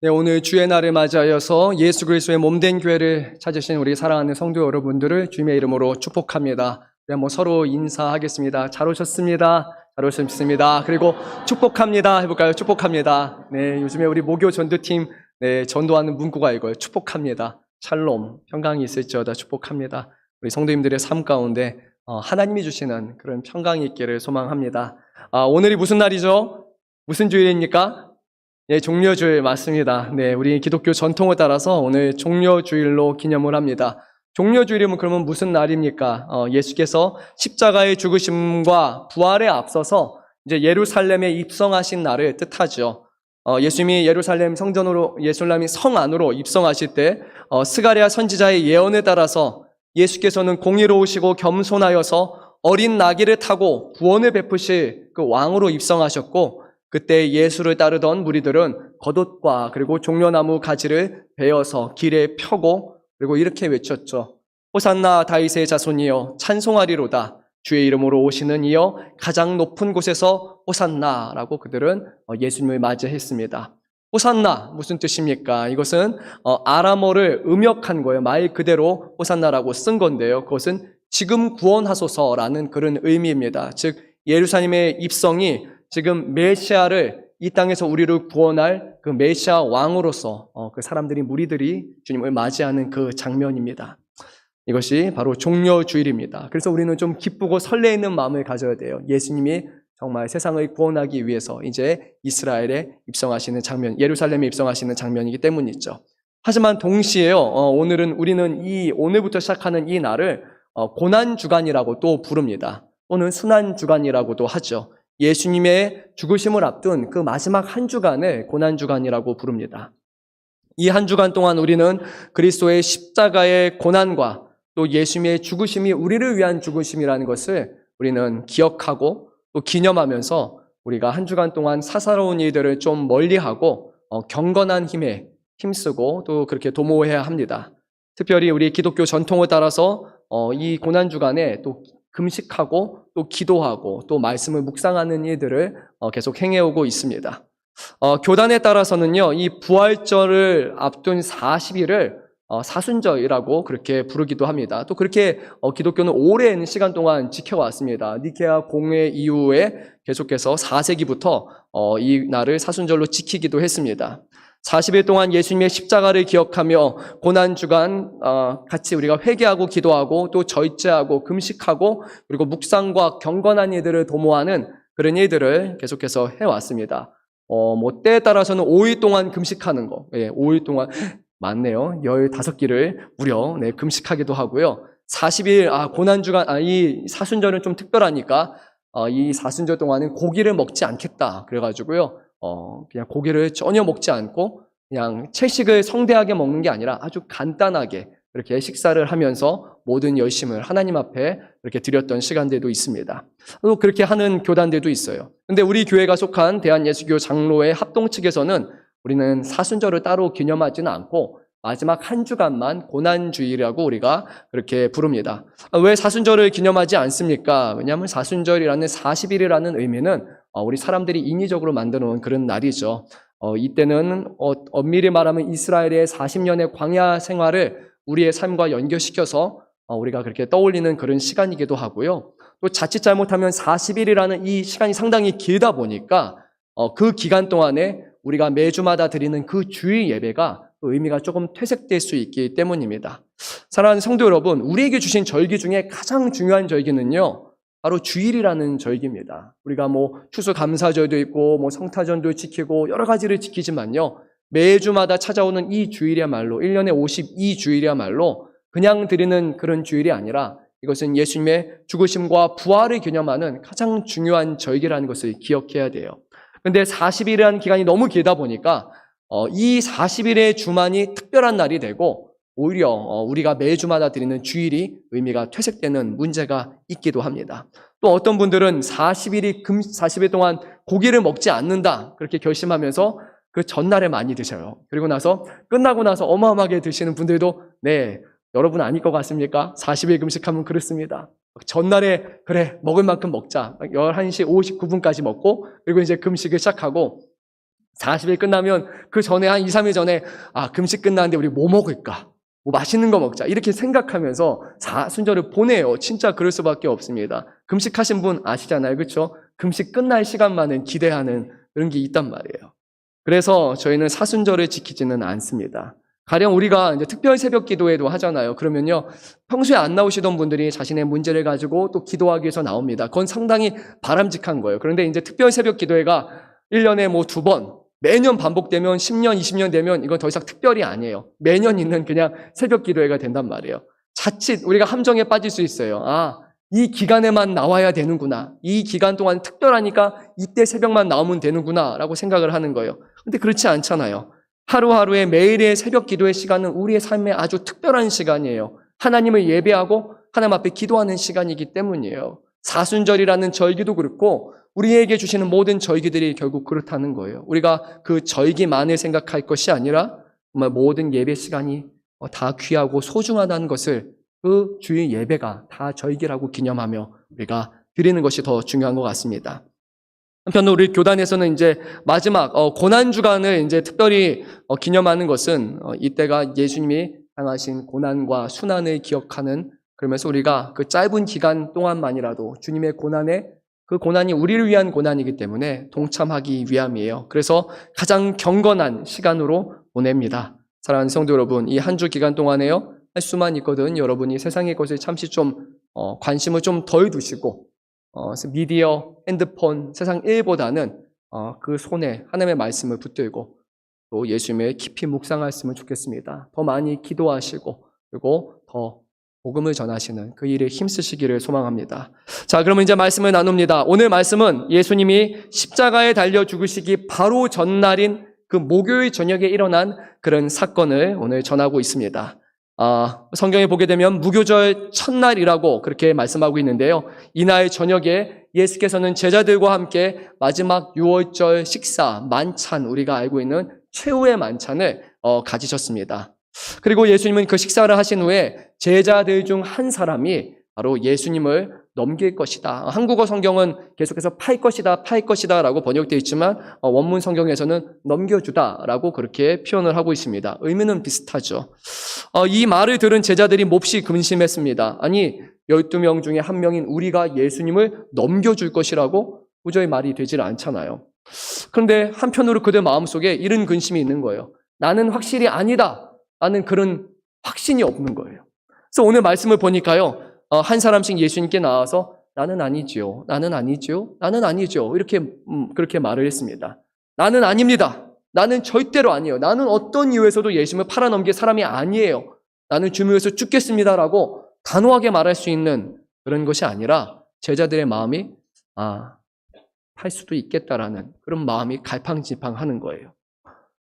네, 오늘 주의 날을 맞이하여서 예수 그리스도의 몸된 교회를 찾으신 우리 사랑하는 성도 여러분들을 주님의 이름으로 축복합니다. 우리 한번 서로 인사하겠습니다. 잘 오셨습니다. 잘 오셨습니다. 그리고 축복합니다. 해볼까요? 축복합니다. 네, 요즘에 우리 모교 전도팀 전도하는 문구가 이거예요. 축복합니다. 샬롬, 평강이 있을지어다 축복합니다. 우리 성도님들의 삶 가운데 하나님이 주시는 그런 평강이 있기를 소망합니다. 오늘이 무슨 날이죠? 무슨 주일입니까? 네, 종려주일 맞습니다. 네, 우리 기독교 전통에 따라서 오늘 종려주일로 기념을 합니다. 종려주일이면 그러면 무슨 날입니까? 예수께서 십자가의 죽으심과 부활에 앞서서 이제 예루살렘에 입성하신 날을 뜻하죠. 예수님이 예루살렘 성 안으로 입성하실 때 스가랴 선지자의 예언에 따라서 예수께서는 공의로우시고 겸손하여서 어린 나귀를 타고 구원을 베푸실 그 왕으로 입성하셨고, 그때 예수를 따르던 무리들은 겉옷과 그리고 종려나무 가지를 베어서 길에 펴고 그리고 이렇게 외쳤죠. 호산나 다윗의 자손이여 찬송하리로다. 주의 이름으로 오시는 이여 가장 높은 곳에서 호산나라고 그들은 예수님을 맞이했습니다. 호산나 무슨 뜻입니까? 이것은 아람어를 음역한 거예요. 말 그대로 호산나라고 쓴 건데요. 그것은 지금 구원하소서라는 그런 의미입니다. 즉 예루살렘의 입성이 지금 메시아를 이 땅에서 우리를 구원할 그 메시아 왕으로서 그 사람들이 무리들이 주님을 맞이하는 그 장면입니다. 이것이 바로 종려주일입니다. 그래서 우리는 좀 기쁘고 설레이는 마음을 가져야 돼요. 예수님이 정말 세상을 구원하기 위해서 이제 이스라엘에 입성하시는 장면, 예루살렘에 입성하시는 장면이기 때문이죠. 하지만 동시에요, 우리는 오늘부터 시작하는 이 날을 고난주간이라고 또 부릅니다. 또는 순환주간이라고도 하죠. 예수님의 죽으심을 앞둔 그 마지막 한 주간을 고난주간이라고 부릅니다. 이 한 주간 동안 우리는 그리스도의 십자가의 고난과 또 예수님의 죽으심이 우리를 위한 죽으심이라는 것을 우리는 기억하고 또 기념하면서 우리가 한 주간 동안 사사로운 일들을 좀 멀리하고 경건한 힘에 힘쓰고 또 그렇게 도모해야 합니다. 특별히 우리 기독교 전통을 따라서 이 고난주간에 또 금식하고 또 기도하고 또 말씀을 묵상하는 일들을 계속 행해오고 있습니다. 교단에 따라서는요, 이 부활절을 앞둔 40일을 사순절이라고 그렇게 부르기도 합니다. 또 그렇게 기독교는 오랜 시간 동안 지켜왔습니다. 니케아 공회 이후에 계속해서 4세기부터 이 날을 사순절로 지키기도 했습니다. 40일 동안 예수님의 십자가를 기억하며 고난주간 같이 우리가 회개하고 기도하고 또 절제하고 금식하고 그리고 묵상과 경건한 일들을 도모하는 그런 일들을 계속해서 해왔습니다. 때에 따라서는 5일 동안 금식하는 거, 5일 동안 맞네요. 15끼를 무려 금식하기도 하고요. 40일 고난주간 이 사순절은 좀 특별하니까 이 사순절 동안은 고기를 먹지 않겠다. 그래가지고요. 그냥 고기를 전혀 먹지 않고 그냥 채식을 성대하게 먹는 게 아니라 아주 간단하게 그렇게 식사를 하면서 모든 열심을 하나님 앞에 이렇게 드렸던 시간들도 있습니다. 또 그렇게 하는 교단들도 있어요. 근데 우리 교회가 속한 대한예수교 장로회 합동 측에서는 우리는 사순절을 따로 기념하지는 않고 마지막 한 주간만 고난주일이라고 우리가 그렇게 부릅니다. 왜 사순절을 기념하지 않습니까? 왜냐하면 사순절이라는 40일이라는 의미는 우리 사람들이 인위적으로 만들어 놓은 그런 날이죠. 이때는 엄밀히 말하면 이스라엘의 40년의 광야 생활을 우리의 삶과 연결시켜서 우리가 그렇게 떠올리는 그런 시간이기도 하고요. 또 자칫 잘못하면 40일이라는 이 시간이 상당히 길다 보니까 그 기간 동안에 우리가 매주마다 드리는 그 주일 예배가 의미가 조금 퇴색될 수 있기 때문입니다. 사랑하는 성도 여러분, 우리에게 주신 절기 중에 가장 중요한 절기는요, 바로 주일이라는 절기입니다. 우리가 추수감사절도 있고 성탄절도 지키고 여러 가지를 지키지만요, 매주마다 찾아오는 이 주일이야말로 1년에 52주일이야말로 그냥 드리는 그런 주일이 아니라 이것은 예수님의 죽으심과 부활을 기념하는 가장 중요한 절기라는 것을 기억해야 돼요. 근데 40일이라는 기간이 너무 길다 보니까 이 40일의 주만이 특별한 날이 되고 오히려 우리가 매주마다 드리는 주일이 의미가 퇴색되는 문제가 있기도 합니다. 또 어떤 분들은 40일 동안 고기를 먹지 않는다 그렇게 결심하면서 그 전날에 많이 드셔요. 그리고 나서 끝나고 나서 어마어마하게 드시는 분들도 여러분 아닐 것 같습니까? 40일 금식하면 그렇습니다. 전날에 그래 먹을 만큼 먹자 11시 59분까지 먹고 그리고 이제 금식을 시작하고 40일 끝나면 그 전에 한 2, 3일 전에 금식 끝나는데 우리 뭐 먹을까? 뭐 맛있는 거 먹자. 이렇게 생각하면서 사순절을 보내요. 진짜 그럴 수밖에 없습니다. 금식하신 분 아시잖아요. 그렇죠? 금식 끝날 시간만은 기대하는 그런 게 있단 말이에요. 그래서 저희는 사순절을 지키지는 않습니다. 가령 우리가 이제 특별 새벽 기도회도 하잖아요. 그러면요, 평소에 안 나오시던 분들이 자신의 문제를 가지고 또 기도하기 위해서 나옵니다. 그건 상당히 바람직한 거예요. 그런데 이제 특별 새벽 기도회가 1년에 뭐 2번, 매년 반복되면 10년, 20년 되면 이건 더 이상 특별히 아니에요. 매년 있는 그냥 새벽 기도회가 된단 말이에요. 자칫 우리가 함정에 빠질 수 있어요. 이 기간에만 나와야 되는구나. 이 기간 동안 특별하니까 이때 새벽만 나오면 되는구나 라고 생각을 하는 거예요. 근데 그렇지 않잖아요. 하루하루의 매일의 새벽 기도의 시간은 우리의 삶에 아주 특별한 시간이에요. 하나님을 예배하고 하나님 앞에 기도하는 시간이기 때문이에요. 사순절이라는 절기도 그렇고 우리에게 주시는 모든 절기들이 결국 그렇다는 거예요. 우리가 그 절기만을 생각할 것이 아니라 정말 모든 예배 시간이 다 귀하고 소중하다는 것을 그 주의 예배가 다 절기라고 기념하며 우리가 드리는 것이 더 중요한 것 같습니다. 한편으로 우리 교단에서는 이제 마지막 고난주간을 이제 특별히 기념하는 것은 이때가 예수님이 당하신 고난과 순환을 기억하는, 그러면서 우리가 그 짧은 기간 동안만이라도 주님의 고난에, 그 고난이 우리를 위한 고난이기 때문에 동참하기 위함이에요. 그래서 가장 경건한 시간으로 보냅니다. 사랑하는 성도 여러분, 이 한 주 기간 동안에요, 할 수만 있거든 여러분이 세상의 것에 잠시 좀 관심을 좀 덜 두시고 미디어, 핸드폰, 세상 일보다는 그 손에 하나님의 말씀을 붙들고 또 예수님의 깊이 묵상하셨으면 좋겠습니다. 더 많이 기도하시고 그리고 더 복음을 전하시는 그 일에 힘쓰시기를 소망합니다. 자, 그러면 이제 말씀을 나눕니다. 오늘 말씀은 예수님이 십자가에 달려 죽으시기 바로 전날인 그 목요일 저녁에 일어난 그런 사건을 오늘 전하고 있습니다. 성경에 보게 되면 무교절 첫날이라고 그렇게 말씀하고 있는데요. 이날 저녁에 예수께서는 제자들과 함께 마지막 유월절 식사, 만찬, 우리가 알고 있는 최후의 만찬을 가지셨습니다. 그리고 예수님은 그 식사를 하신 후에 제자들 중 한 사람이 바로 예수님을 넘길 것이다. 한국어 성경은 계속해서 팔 것이다 라고 번역되어 있지만 원문 성경에서는 넘겨주다라고 그렇게 표현을 하고 있습니다. 의미는 비슷하죠. 이 말을 들은 제자들이 몹시 근심했습니다. 아니 12명 중에 한 명인 우리가 예수님을 넘겨줄 것이라고 도저히 말이 되질 않잖아요. 그런데 한편으로 그들 마음속에 이런 근심이 있는 거예요. 나는 확실히 아니다 라는 그런 확신이 없는 거예요. 그래서 오늘 말씀을 보니까요, 한 사람씩 예수님께 나와서 나는 아니지요, 나는 아니지요, 나는 아니죠, 이렇게 그렇게 말을 했습니다. 나는 아닙니다. 나는 절대로 아니에요. 나는 어떤 이유에서도 예수님을 팔아넘길 사람이 아니에요. 나는 주님 위해서 죽겠습니다라고 단호하게 말할 수 있는 그런 것이 아니라 제자들의 마음이 팔 수도 있겠다라는 그런 마음이 갈팡질팡하는 거예요.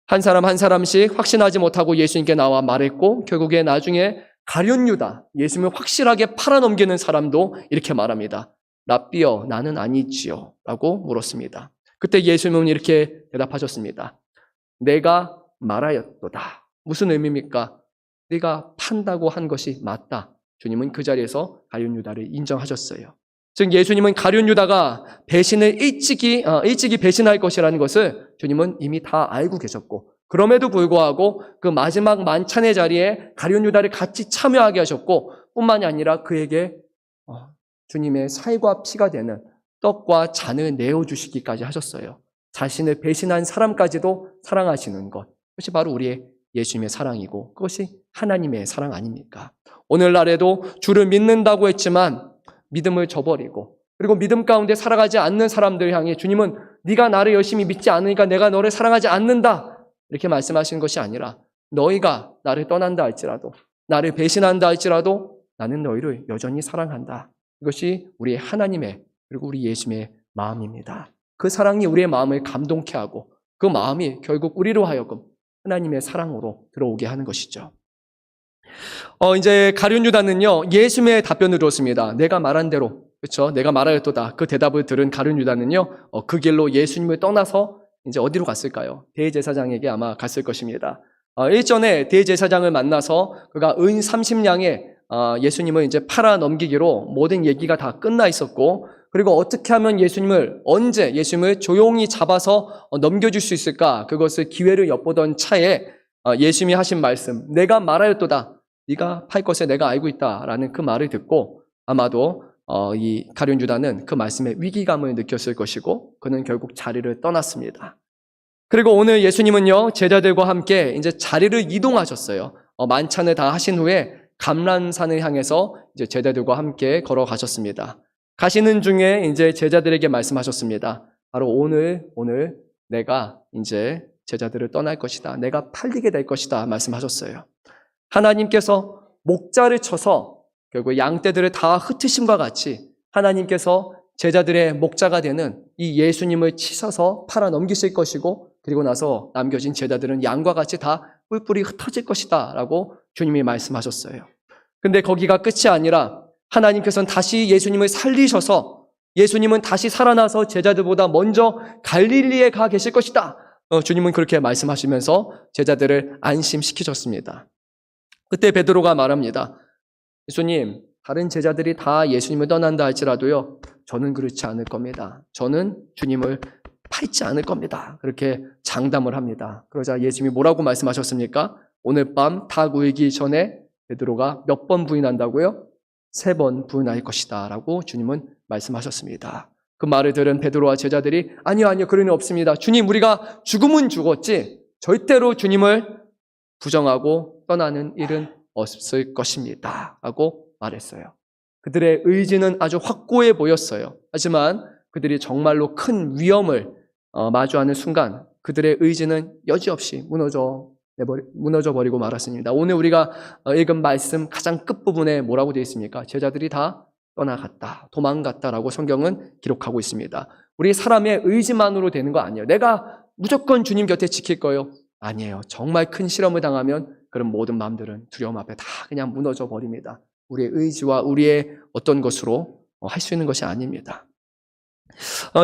한 사람 한 사람씩 확신하지 못하고 예수님께 나와 말했고 결국에 나중에 가룟 유다, 예수님을 확실하게 팔아넘기는 사람도 이렇게 말합니다. 랍비여, 나는 아니지요 라고 물었습니다. 그때 예수님은 이렇게 대답하셨습니다. 내가 말하였도다. 무슨 의미입니까? 네가 판다고 한 것이 맞다. 주님은 그 자리에서 가룟 유다를 인정하셨어요. 즉 예수님은 가룟 유다가 배신을 일찍이 배신할 것이라는 것을 주님은 이미 다 알고 계셨고, 그럼에도 불구하고 그 마지막 만찬의 자리에 가룟 유다를 같이 참여하게 하셨고, 뿐만이 아니라 그에게 주님의 살과 피가 되는 떡과 잔을 내어주시기까지 하셨어요. 자신을 배신한 사람까지도 사랑하시는 것, 그것이 바로 우리의 예수님의 사랑이고 그것이 하나님의 사랑 아닙니까? 오늘날에도 주를 믿는다고 했지만 믿음을 저버리고 그리고 믿음 가운데 살아가지 않는 사람들을 향해 주님은 네가 나를 열심히 믿지 않으니까 내가 너를 사랑하지 않는다 이렇게 말씀하시는 것이 아니라, 너희가 나를 떠난다 할지라도, 나를 배신한다 할지라도 나는 너희를 여전히 사랑한다. 이것이 우리의 하나님의 그리고 우리 예수님의 마음입니다. 그 사랑이 우리의 마음을 감동케 하고 그 마음이 결국 우리로 하여금 하나님의 사랑으로 들어오게 하는 것이죠. 이제 가룟 유다는요, 예수님의 답변을 들었습니다. 내가 말한 대로, 그렇죠? 내가 말하였도다. 그 대답을 들은 가룟 유다는요, 그 길로 예수님을 떠나서 이제 어디로 갔을까요? 대제사장에게 아마 갔을 것입니다. 일전에 대제사장을 만나서 그가 은 30냥에 예수님을 이제 팔아 넘기기로 모든 얘기가 다 끝나 있었고, 그리고 어떻게 하면 언제 예수님을 조용히 잡아서 넘겨줄 수 있을까? 그것을 기회를 엿보던 차에 예수님이 하신 말씀, 내가 말하였도다. 네가 팔 것을 내가 알고 있다라는 그 말을 듣고 아마도 이 가룟 유다는 그 말씀에 위기감을 느꼈을 것이고 그는 결국 자리를 떠났습니다. 그리고 오늘 예수님은요, 제자들과 함께 이제 자리를 이동하셨어요. 만찬을 다 하신 후에 감람산을 향해서 이제 제자들과 함께 걸어가셨습니다. 가시는 중에 이제 제자들에게 말씀하셨습니다. 바로 오늘 내가 이제 제자들을 떠날 것이다. 내가 팔리게 될 것이다. 말씀하셨어요. 하나님께서 목자를 쳐서 결국 양떼들을 다 흩으심과 같이 하나님께서 제자들의 목자가 되는 이 예수님을 치셔서 팔아 넘기실 것이고 그리고 나서 남겨진 제자들은 양과 같이 다 뿔뿔이 흩어질 것이다 라고 주님이 말씀하셨어요. 근데 거기가 끝이 아니라 하나님께서는 다시 예수님을 살리셔서 예수님은 다시 살아나서 제자들보다 먼저 갈릴리에 가 계실 것이다. 주님은 그렇게 말씀하시면서 제자들을 안심시키셨습니다. 그때 베드로가 말합니다. 예수님, 다른 제자들이 다 예수님을 떠난다 할지라도요, 저는 그렇지 않을 겁니다. 저는 주님을 팔지 않을 겁니다. 그렇게 장담을 합니다. 그러자 예수님이 뭐라고 말씀하셨습니까? 오늘 밤 닭 울기 전에 베드로가 몇 번 부인한다고요? 3번 부인할 것이다 라고 주님은 말씀하셨습니다. 그 말을 들은 베드로와 제자들이 아니요 그런 일 없습니다. 주님, 우리가 죽음은 죽었지 절대로 주님을 부정하고 떠나는 일은 없을 것입니다 라고 말했어요. 그들의 의지는 아주 확고해 보였어요. 하지만 그들이 정말로 큰 위험을 마주하는 순간 그들의 의지는 여지없이 무너져 버리고 말았습니다. 오늘 우리가 읽은 말씀 가장 끝부분에 뭐라고 되어 있습니까? 제자들이 다 떠나갔다, 도망갔다라고 성경은 기록하고 있습니다. 우리 사람의 의지만으로 되는 거 아니에요. 내가 무조건 주님 곁에 지킬 거예요. 아니에요. 정말 큰 시험을 당하면 그런 모든 마음들은 두려움 앞에 다 그냥 무너져 버립니다. 우리의 의지와 우리의 어떤 것으로 할 수 있는 것이 아닙니다.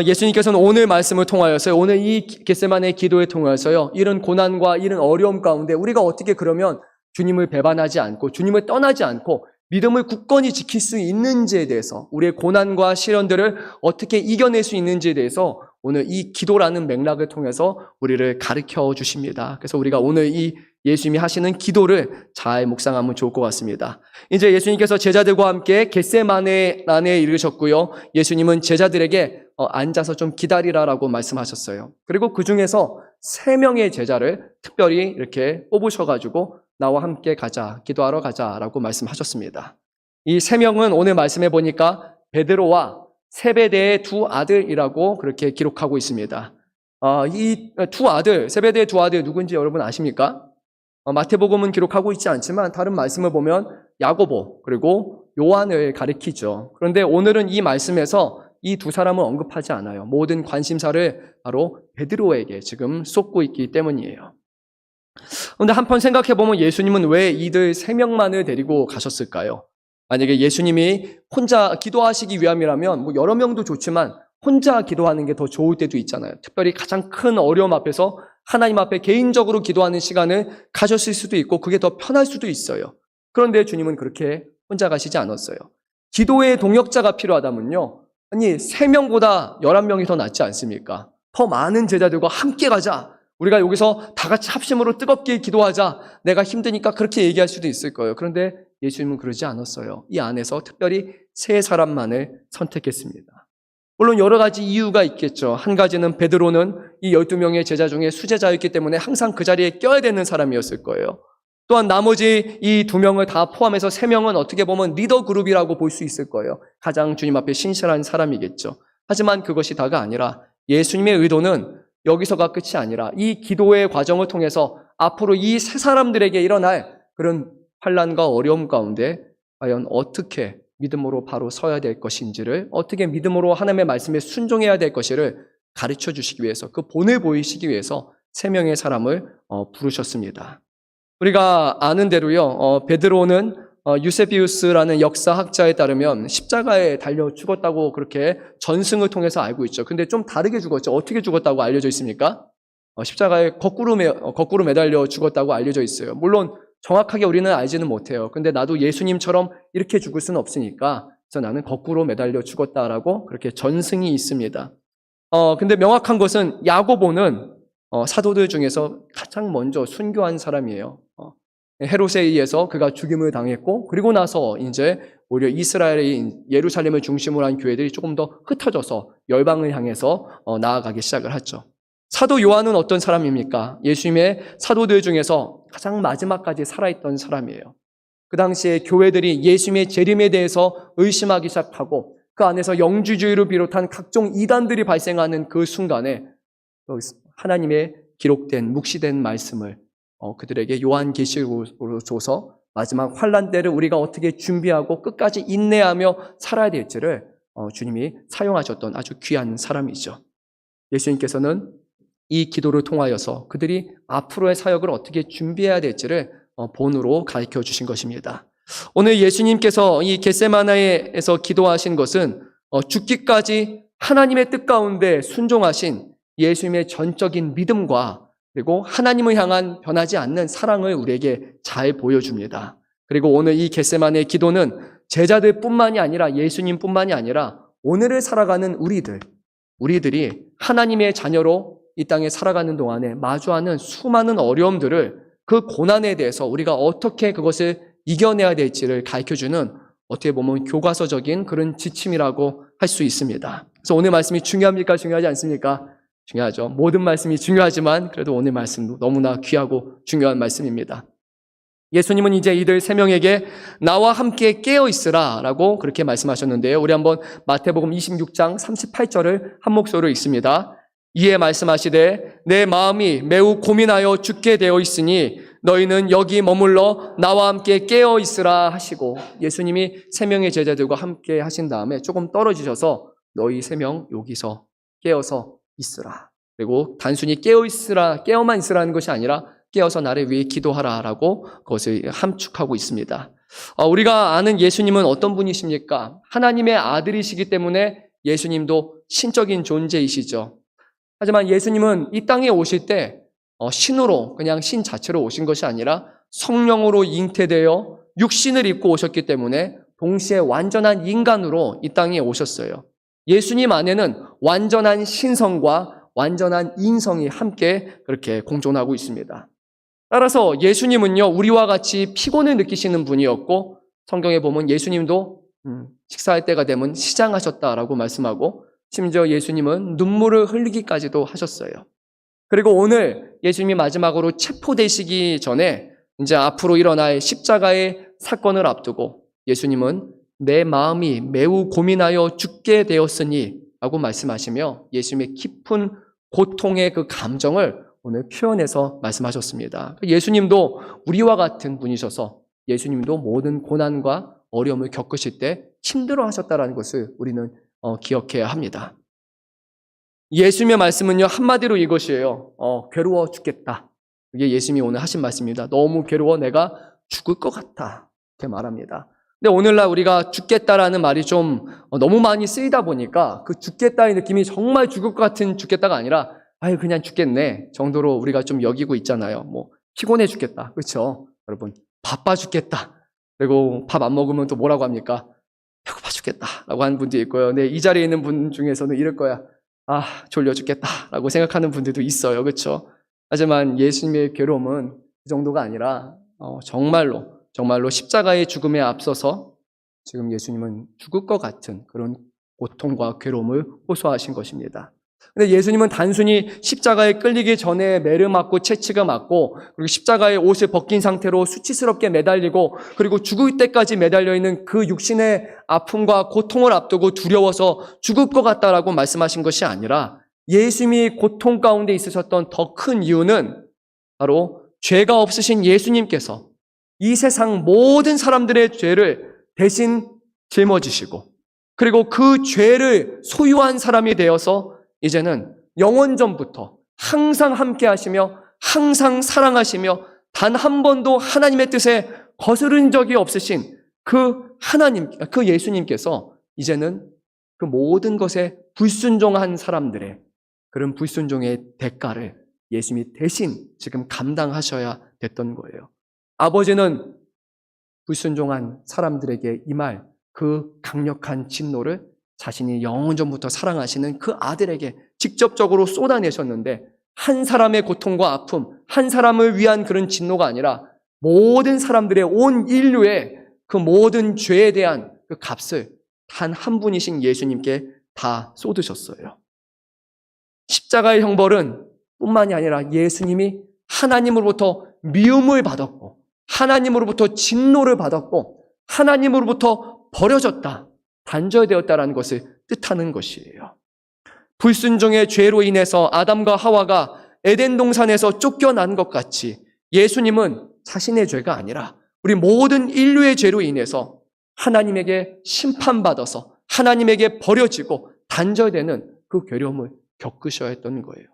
예수님께서는 오늘 말씀을 통하여서요, 오늘 이 겟세마네 기도에 통하여서요, 이런 고난과 이런 어려움 가운데 우리가 어떻게 그러면 주님을 배반하지 않고 주님을 떠나지 않고 믿음을 굳건히 지킬 수 있는지에 대해서, 우리의 고난과 시련들을 어떻게 이겨낼 수 있는지에 대해서 오늘 이 기도라는 맥락을 통해서 우리를 가르쳐 주십니다. 그래서 우리가 오늘 이 예수님이 하시는 기도를 잘 묵상하면 좋을 것 같습니다. 이제 예수님께서 제자들과 함께 겟세마네에 이르셨고요. 예수님은 제자들에게 앉아서 좀 기다리라라고 말씀하셨어요. 그리고 그 중에서 3명의 제자를 특별히 이렇게 뽑으셔가지고 나와 함께 가자, 기도하러 가자라고 말씀하셨습니다. 이 3명은 오늘 말씀해 보니까 베드로와 세베대의 2 아들이라고 그렇게 기록하고 있습니다. 이 2 아들, 세베대의 2 아들 누군지 여러분 아십니까? 마태복음은 기록하고 있지 않지만 다른 말씀을 보면 야고보 그리고 요한을 가리키죠. 그런데 오늘은 이 말씀에서 이 2 사람을 언급하지 않아요. 모든 관심사를 바로 베드로에게 지금 쏟고 있기 때문이에요. 그런데 한편 생각해보면 예수님은 왜 이들 3명만을 데리고 가셨을까요? 만약에 예수님이 혼자 기도하시기 위함이라면 뭐 여러 명도 좋지만 혼자 기도하는 게 더 좋을 때도 있잖아요. 특별히 가장 큰 어려움 앞에서 하나님 앞에 개인적으로 기도하는 시간을 가졌을 수도 있고 그게 더 편할 수도 있어요. 그런데 주님은 그렇게 혼자 가시지 않았어요. 기도의 동역자가 필요하다면요, 아니 3명보다 11명이 더 낫지 않습니까? 더 많은 제자들과 함께 가자, 우리가 여기서 다 같이 합심으로 뜨겁게 기도하자, 내가 힘드니까 그렇게 얘기할 수도 있을 거예요. 그런데 예수님은 그러지 않았어요. 이 안에서 특별히 3사람만을 선택했습니다. 물론 여러 가지 이유가 있겠죠. 한 가지는 베드로는 이 12명의 제자 중에 수제자였기 때문에 항상 그 자리에 껴야 되는 사람이었을 거예요. 또한 나머지 이 2명을 다 포함해서 3명은 어떻게 보면 리더 그룹이라고 볼 수 있을 거예요. 가장 주님 앞에 신실한 사람이겠죠. 하지만 그것이 다가 아니라 예수님의 의도는 여기서가 끝이 아니라 이 기도의 과정을 통해서 앞으로 이 3사람들에게 일어날 그런 환난과 어려움 가운데 과연 어떻게 믿음으로 바로 서야 될 것인지를, 어떻게 믿음으로 하나님의 말씀에 순종해야 될 것을 가르쳐 주시기 위해서, 그 본을 보이시기 위해서 3명의 사람을 부르셨습니다. 우리가 아는 대로요, 베드로는 유세비우스라는 역사학자에 따르면 십자가에 달려 죽었다고 그렇게 전승을 통해서 알고 있죠. 근데 좀 다르게 죽었죠. 어떻게 죽었다고 알려져 있습니까? 십자가에 거꾸로 매달려 죽었다고 알려져 있어요. 물론 정확하게 우리는 알지는 못해요. 근데 나도 예수님처럼 이렇게 죽을 수는 없으니까 그래서 나는 거꾸로 매달려 죽었다라고 그렇게 전승이 있습니다. 근데 명확한 것은 야고보는 사도들 중에서 가장 먼저 순교한 사람이에요. 헤롯에 의해서 그가 죽임을 당했고, 그리고 나서 이제 오히려 이스라엘의 예루살렘을 중심으로 한 교회들이 조금 더 흩어져서 열방을 향해서 나아가기 시작을 하죠. 사도 요한은 어떤 사람입니까? 예수님의 사도들 중에서 가장 마지막까지 살아있던 사람이에요. 그 당시에 교회들이 예수님의 재림에 대해서 의심하기 시작하고, 그 안에서 영주주의를 비롯한 각종 이단들이 발생하는 그 순간에 하나님의 기록된 묵시된 말씀을 그들에게 요한계시록으로 줘서 마지막 환난 때를 우리가 어떻게 준비하고 끝까지 인내하며 살아야 될지를 주님이 사용하셨던 아주 귀한 사람이죠. 예수님께서는 이 기도를 통하여서 그들이 앞으로의 사역을 어떻게 준비해야 될지를 본으로 가르쳐 주신 것입니다. 오늘 예수님께서 이 겟세마네에서 기도하신 것은 죽기까지 하나님의 뜻 가운데 순종하신 예수님의 전적인 믿음과 그리고 하나님을 향한 변하지 않는 사랑을 우리에게 잘 보여줍니다. 그리고 오늘 이 겟세마네 기도는 제자들뿐만이 아니라 예수님뿐만이 아니라 오늘을 살아가는 우리들이 하나님의 자녀로 이 땅에 살아가는 동안에 마주하는 수많은 어려움들을, 그 고난에 대해서 우리가 어떻게 그것을 이겨내야 될지를 가르쳐주는, 어떻게 보면 교과서적인 그런 지침이라고 할 수 있습니다. 그래서 오늘 말씀이 중요합니까? 중요하지 않습니까? 중요하죠. 모든 말씀이 중요하지만 그래도 오늘 말씀도 너무나 귀하고 중요한 말씀입니다. 예수님은 이제 이들 세 명에게 나와 함께 깨어 있으라 라고 그렇게 말씀하셨는데요. 우리 한번 마태복음 26장 38절을 한 목소리로 읽습니다. 이에 말씀하시되 내 마음이 매우 고민하여 죽게 되어 있으니 너희는 여기 머물러 나와 함께 깨어 있으라 하시고, 예수님이 세 명의 제자들과 함께 하신 다음에 조금 떨어지셔서 너희 세 명 여기서 깨어서 있으라. 그리고 단순히 깨어만 있으라는 것이 아니라 깨어서 나를 위해 기도하라라고 그것을 함축하고 있습니다. 우리가 아는 예수님은 어떤 분이십니까? 하나님의 아들이시기 때문에 예수님도 신적인 존재이시죠. 하지만 예수님은 이 땅에 오실 때 신으로, 그냥 신 자체로 오신 것이 아니라 성령으로 잉태되어 육신을 입고 오셨기 때문에 동시에 완전한 인간으로 이 땅에 오셨어요. 예수님 안에는 완전한 신성과 완전한 인성이 함께 그렇게 공존하고 있습니다. 따라서 예수님은요, 우리와 같이 피곤을 느끼시는 분이었고, 성경에 보면 예수님도 식사할 때가 되면 시장하셨다라고 말씀하고, 심지어 예수님은 눈물을 흘리기까지도 하셨어요. 그리고 오늘 예수님이 마지막으로 체포되시기 전에 이제 앞으로 일어날 십자가의 사건을 앞두고 예수님은 내 마음이 매우 고민하여 죽게 되었으니 라고 말씀하시며 예수님의 깊은 고통의 그 감정을 오늘 표현해서 말씀하셨습니다. 예수님도 우리와 같은 분이셔서 예수님도 모든 고난과 어려움을 겪으실 때 힘들어 하셨다는 것을 우리는 기억해야 합니다. 예수님의 말씀은요, 한마디로 이것이에요. 괴로워 죽겠다. 이게 예수님이 오늘 하신 말씀입니다. 너무 괴로워 내가 죽을 것 같아. 이렇게 말합니다. 근데 오늘날 우리가 죽겠다라는 말이 좀 너무 많이 쓰이다 보니까 그 죽겠다의 느낌이 정말 죽을 것 같은 죽겠다가 아니라 아유 그냥 죽겠네 정도로 우리가 좀 여기고 있잖아요. 뭐 피곤해 죽겠다. 그렇죠? 여러분 바빠 죽겠다. 그리고 밥 안 먹으면 또 뭐라고 합니까? 배고파 죽겠다라고 하는 분도 있고요. 근데 이 자리에 있는 분 중에서는 이럴 거야. 졸려 죽겠다라고 생각하는 분들도 있어요. 그렇죠? 하지만 예수님의 괴로움은 그 정도가 아니라 정말로 십자가의 죽음에 앞서서 지금 예수님은 죽을 것 같은 그런 고통과 괴로움을 호소하신 것입니다. 근데 예수님은 단순히 십자가에 끌리기 전에 매를 맞고 채찍을 맞고 그리고 십자가의 옷을 벗긴 상태로 수치스럽게 매달리고 그리고 죽을 때까지 매달려 있는 그 육신의 아픔과 고통을 앞두고 두려워서 죽을 것 같다라고 말씀하신 것이 아니라 예수님이 고통 가운데 있으셨던 더 큰 이유는 바로 죄가 없으신 예수님께서 이 세상 모든 사람들의 죄를 대신 짊어지시고 그리고 그 죄를 소유한 사람이 되어서 이제는 영원전부터 항상 함께 하시며 항상 사랑하시며 단 한 번도 하나님의 뜻에 거스른 적이 없으신 그 예수님께서 이제는 그 모든 것에 불순종한 사람들의 그런 불순종의 대가를 예수님이 대신 지금 감당하셔야 됐던 거예요. 아버지는 불순종한 사람들에게 이 말 그 강력한 진노를 자신이 영원전부터 사랑하시는 그 아들에게 직접적으로 쏟아내셨는데, 한 사람의 고통과 아픔, 한 사람을 위한 그런 진노가 아니라 모든 사람들의, 온 인류의 그 모든 죄에 대한 그 값을 단 한 분이신 예수님께 다 쏟으셨어요. 십자가의 형벌은 뿐만이 아니라 예수님이 하나님으로부터 미움을 받았고, 하나님으로부터 진노를 받았고, 하나님으로부터 버려졌다, 단절되었다라는 것을 뜻하는 것이에요. 불순종의 죄로 인해서 아담과 하와가 에덴 동산에서 쫓겨난 것 같이 예수님은 자신의 죄가 아니라 우리 모든 인류의 죄로 인해서 하나님에게 심판받아서 하나님에게 버려지고 단절되는 그 괴로움을 겪으셔야 했던 거예요.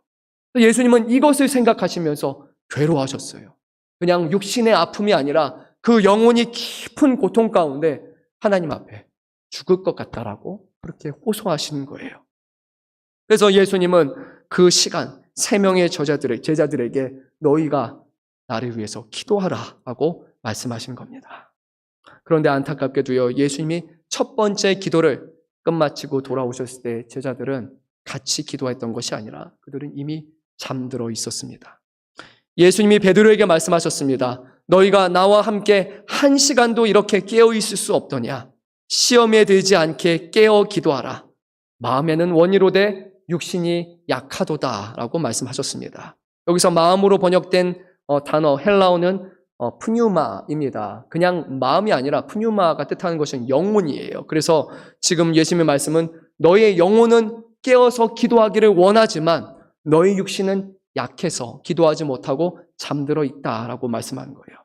예수님은 이것을 생각하시면서 괴로워하셨어요. 그냥 육신의 아픔이 아니라 그 영혼이 깊은 고통 가운데 하나님 앞에 죽을 것 같다라고 그렇게 호소하시는 거예요. 그래서 예수님은 그 시간 3명의 제자들에게 너희가 나를 위해서 기도하라 하고 말씀하신 겁니다. 그런데 안타깝게도요, 예수님이 첫 번째 기도를 끝마치고 돌아오셨을 때 제자들은 같이 기도했던 것이 아니라 그들은 이미 잠들어 있었습니다. 예수님이 베드로에게 말씀하셨습니다. 너희가 나와 함께 1시간도 이렇게 깨어 있을 수 없더냐? 시험에 들지 않게 깨어 기도하라. 마음에는 원이로되 육신이 약하도다 라고 말씀하셨습니다. 여기서 마음으로 번역된 단어 헬라어는 푸뉴마입니다. 그냥 마음이 아니라 푸뉴마가 뜻하는 것은 영혼이에요. 그래서 지금 예수님의 말씀은 너의 영혼은 깨어서 기도하기를 원하지만 너의 육신은 약해서 기도하지 못하고 잠들어 있다라고 말씀하는 거예요.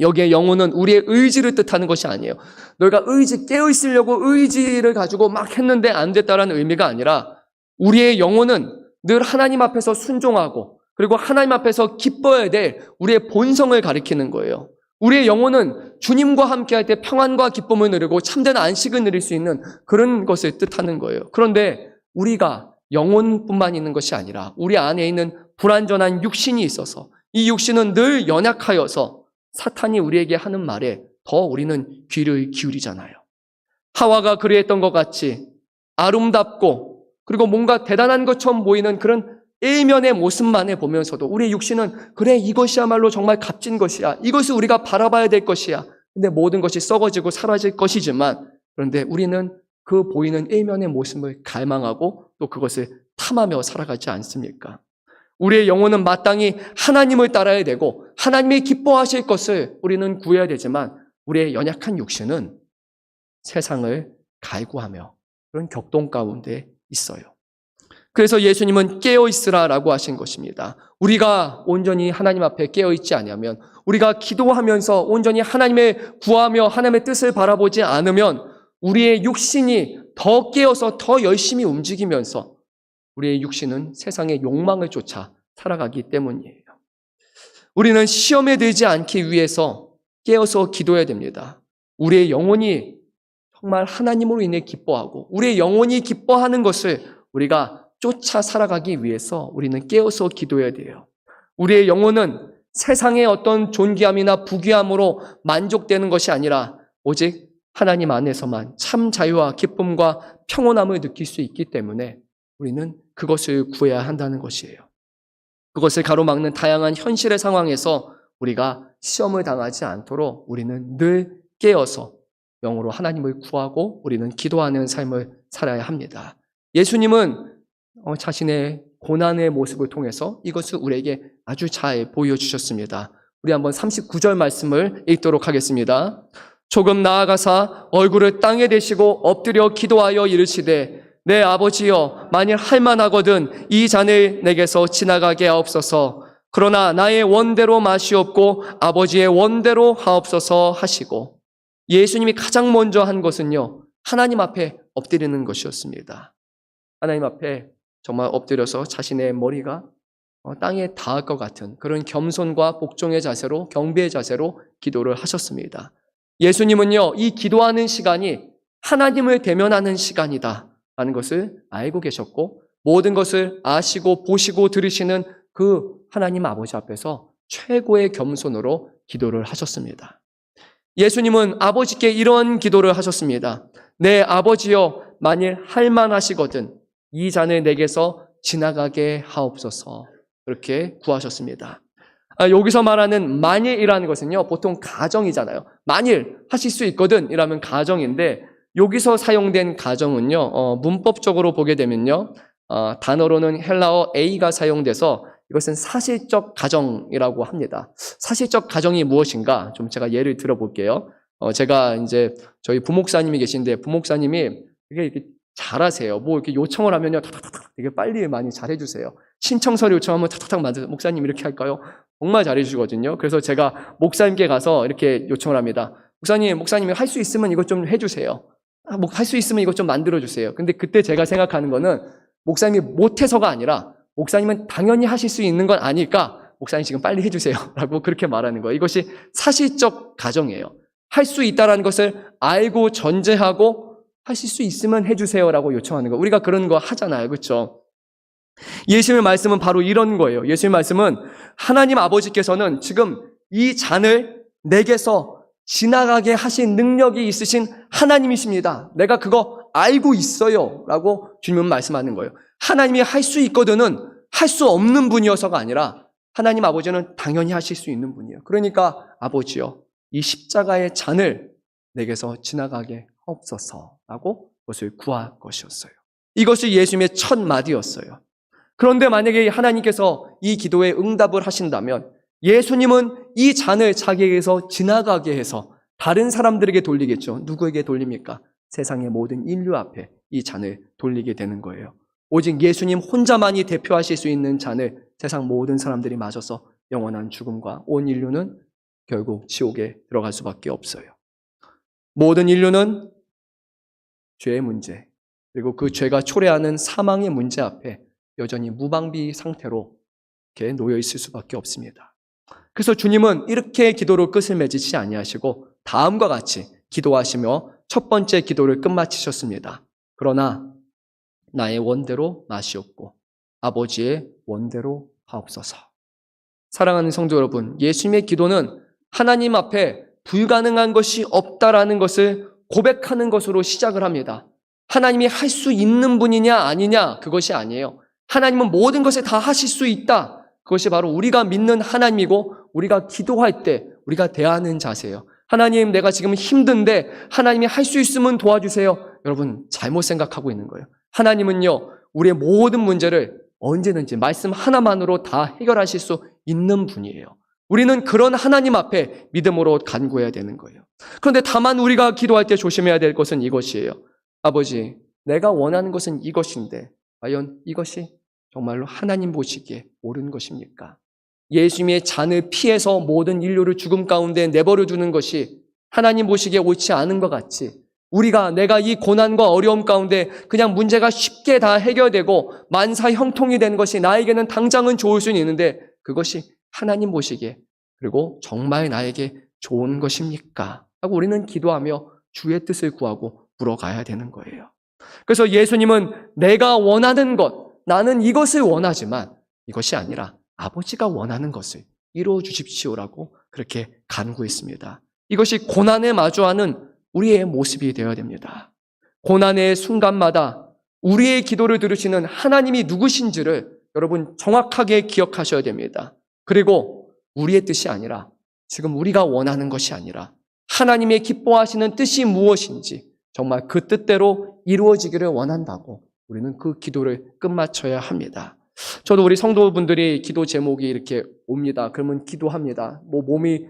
여기에 영혼은 우리의 의지를 뜻하는 것이 아니에요. 너희가 깨어 있으려고 의지를 가지고 막 했는데 안 됐다라는 의미가 아니라 우리의 영혼은 늘 하나님 앞에서 순종하고 그리고 하나님 앞에서 기뻐야 될 우리의 본성을 가리키는 거예요. 우리의 영혼은 주님과 함께할 때 평안과 기쁨을 누리고 참된 안식을 누릴 수 있는 그런 것을 뜻하는 거예요. 그런데 우리가 영혼뿐만 있는 것이 아니라 우리 안에 있는 불완전한 육신이 있어서 이 육신은 늘 연약하여서 사탄이 우리에게 하는 말에 더 우리는 귀를 기울이잖아요. 하와가 그리했던 것 같이 아름답고 그리고 뭔가 대단한 것처럼 보이는 그런 일면의 모습만을 보면서도 우리의 육신은 그래 이것이야말로 정말 값진 것이야. 이것을 우리가 바라봐야 될 것이야. 근데 모든 것이 썩어지고 사라질 것이지만 그런데 우리는 그 보이는 일면의 모습을 갈망하고 또 그것을 탐하며 살아가지 않습니까? 우리의 영혼은 마땅히 하나님을 따라야 되고 하나님이 기뻐하실 것을 우리는 구해야 되지만 우리의 연약한 육신은 세상을 갈구하며 그런 격동 가운데 있어요. 그래서 예수님은 깨어있으라라고 하신 것입니다. 우리가 온전히 하나님 앞에 깨어있지 않으면 우리가 기도하면서 온전히 하나님을 구하며 하나님의 뜻을 바라보지 않으면 우리의 육신이 더 깨어서 더 열심히 움직이면서 우리의 육신은 세상의 욕망을 쫓아 살아가기 때문이에요. 우리는 시험에 들지 않기 위해서 깨어서 기도해야 됩니다. 우리의 영혼이 정말 하나님으로 인해 기뻐하고 우리의 영혼이 기뻐하는 것을 우리가 쫓아 살아가기 위해서 우리는 깨어서 기도해야 돼요. 우리의 영혼은 세상의 어떤 존귀함이나 부귀함으로 만족되는 것이 아니라 오직 하나님 안에서만 참 자유와 기쁨과 평온함을 느낄 수 있기 때문에 우리는 그것을 구해야 한다는 것이에요. 그것을 가로막는 다양한 현실의 상황에서 우리가 시험을 당하지 않도록 우리는 늘 깨어서 영으로 하나님을 구하고 우리는 기도하는 삶을 살아야 합니다. 예수님은 자신의 고난의 모습을 통해서 이것을 우리에게 아주 잘 보여주셨습니다. 우리 한번 39절 말씀을 읽도록 하겠습니다. 조금 나아가사 얼굴을 땅에 대시고 엎드려 기도하여 이르시되 내 아버지여 만일 할만하거든 이 잔을 내게서 지나가게 하옵소서. 그러나 나의 원대로 마시옵고 아버지의 원대로 하옵소서 하시고 예수님이 가장 먼저 한 것은요 하나님 앞에 엎드리는 것이었습니다. 하나님 앞에 정말 엎드려서 자신의 머리가 땅에 닿을 것 같은 그런 겸손과 복종의 자세로 경배의 자세로 기도를 하셨습니다. 예수님은요 이 기도하는 시간이 하나님을 대면하는 시간이다 라는 것을 알고 계셨고 모든 것을 아시고 보시고 들으시는 그 하나님 아버지 앞에서 최고의 겸손으로 기도를 하셨습니다. 예수님은 아버지께 이런 기도를 하셨습니다. 내 아버지여, 만일 할만하시거든 이 잔을 내게서 지나가게 하옵소서. 그렇게 구하셨습니다. 여기서 말하는 만일이라는 것은요, 보통 가정이잖아요. 만일 하실 수 있거든 이라면 가정인데, 여기서 사용된 가정은요, 문법적으로 보게 되면요, 단어로는 헬라어 A가 사용돼서 이것은 사실적 가정이라고 합니다. 사실적 가정이 무엇인가? 좀 제가 예를 들어볼게요. 제가 이제 저희 부목사님이 계신데, 부목사님이 이렇게 잘하세요. 뭐 이렇게 요청을 하면요, 탁탁탁 되게 빨리 많이 잘해주세요. 신청서를 요청하면 탁탁탁 맞아요. 목사님 이렇게 할까요? 정말 잘해주시거든요. 그래서 제가 목사님께 가서 이렇게 요청을 합니다. 목사님이 할 수 있으면 이것 좀 해주세요. 뭐 할 수 있으면 이것 좀 만들어주세요. 근데 그때 제가 생각하는 거는 목사님이 못해서가 아니라 목사님은 당연히 하실 수 있는 건 아니까 목사님 지금 빨리 해주세요 라고 그렇게 말하는 거예요. 이것이 사실적 가정이에요. 할 수 있다는 것을 알고 전제하고 하실 수 있으면 해주세요 라고 요청하는 거예요. 우리가 그런 거 하잖아요. 그렇죠? 예수님의 말씀은 바로 이런 거예요. 예수님의 말씀은 하나님 아버지께서는 지금 이 잔을 내게서 지나가게 하신 능력이 있으신 하나님이십니다. 내가 그거 알고 있어요 라고 주님은 말씀하는 거예요. 하나님이 할 수 있거든은 할 수 없는 분이어서가 아니라 하나님 아버지는 당연히 하실 수 있는 분이에요. 그러니까 아버지요, 이 십자가의 잔을 내게서 지나가게 하옵소서라고 그것을 구할 것이었어요. 이것이 예수님의 첫 마디였어요. 그런데 만약에 하나님께서 이 기도에 응답을 하신다면 예수님은 이 잔을 자기에게서 지나가게 해서 다른 사람들에게 돌리겠죠. 누구에게 돌립니까? 세상의 모든 인류 앞에 이 잔을 돌리게 되는 거예요. 오직 예수님 혼자만이 대표하실 수 있는 잔을 세상 모든 사람들이 마셔서 영원한 죽음과 온 인류는 결국 지옥에 들어갈 수밖에 없어요. 모든 인류는 죄의 문제, 그리고 그 죄가 초래하는 사망의 문제 앞에 여전히 무방비 상태로 이렇게 놓여 있을 수밖에 없습니다. 그래서 주님은 이렇게 기도로 끝을 맺지 아니하시고 다음과 같이 기도하시며 첫 번째 기도를 끝마치셨습니다. 그러나 나의 원대로 마시옵고 아버지의 원대로 하옵소서. 사랑하는 성도 여러분, 예수님의 기도는 하나님 앞에 불가능한 것이 없다라는 것을 고백하는 것으로 시작을 합니다. 하나님이 할 수 있는 분이냐 아니냐 그것이 아니에요. 하나님은 모든 것을 다 하실 수 있다. 그것이 바로 우리가 믿는 하나님이고 우리가 기도할 때 우리가 대하는 자세예요. 하나님, 내가 지금 힘든데 하나님이 할 수 있으면 도와주세요. 여러분, 잘못 생각하고 있는 거예요. 하나님은요, 우리의 모든 문제를 언제든지 말씀 하나만으로 다 해결하실 수 있는 분이에요. 우리는 그런 하나님 앞에 믿음으로 간구해야 되는 거예요. 그런데 다만 우리가 기도할 때 조심해야 될 것은 이것이에요. 아버지, 내가 원하는 것은 이것인데 과연 이것이 정말로 하나님 보시기에 옳은 것입니까? 예수님의 잔을 피해서 모든 인류를 죽음 가운데 내버려 두는 것이 하나님 보시기에 옳지 않은 것 같이 내가 이 고난과 어려움 가운데 그냥 문제가 쉽게 다 해결되고 만사 형통이 되는 것이 나에게는 당장은 좋을 수는 있는데 그것이 하나님 보시기에 그리고 정말 나에게 좋은 것입니까? 하고 우리는 기도하며 주의 뜻을 구하고 물어가야 되는 거예요. 그래서 예수님은 내가 원하는 것, 나는 이것을 원하지만 이것이 아니라 아버지가 원하는 것을 이루어 주십시오라고 그렇게 간구했습니다. 이것이 고난에 마주하는 우리의 모습이 되어야 됩니다. 고난의 순간마다 우리의 기도를 들으시는 하나님이 누구신지를 여러분 정확하게 기억하셔야 됩니다. 그리고 우리의 뜻이 아니라 지금 우리가 원하는 것이 아니라 하나님의 기뻐하시는 뜻이 무엇인지 정말 그 뜻대로 이루어지기를 원한다고 우리는 그 기도를 끝마쳐야 합니다. 저도 우리 성도분들이 기도 제목이 이렇게 옵니다. 그러면 기도합니다. 몸이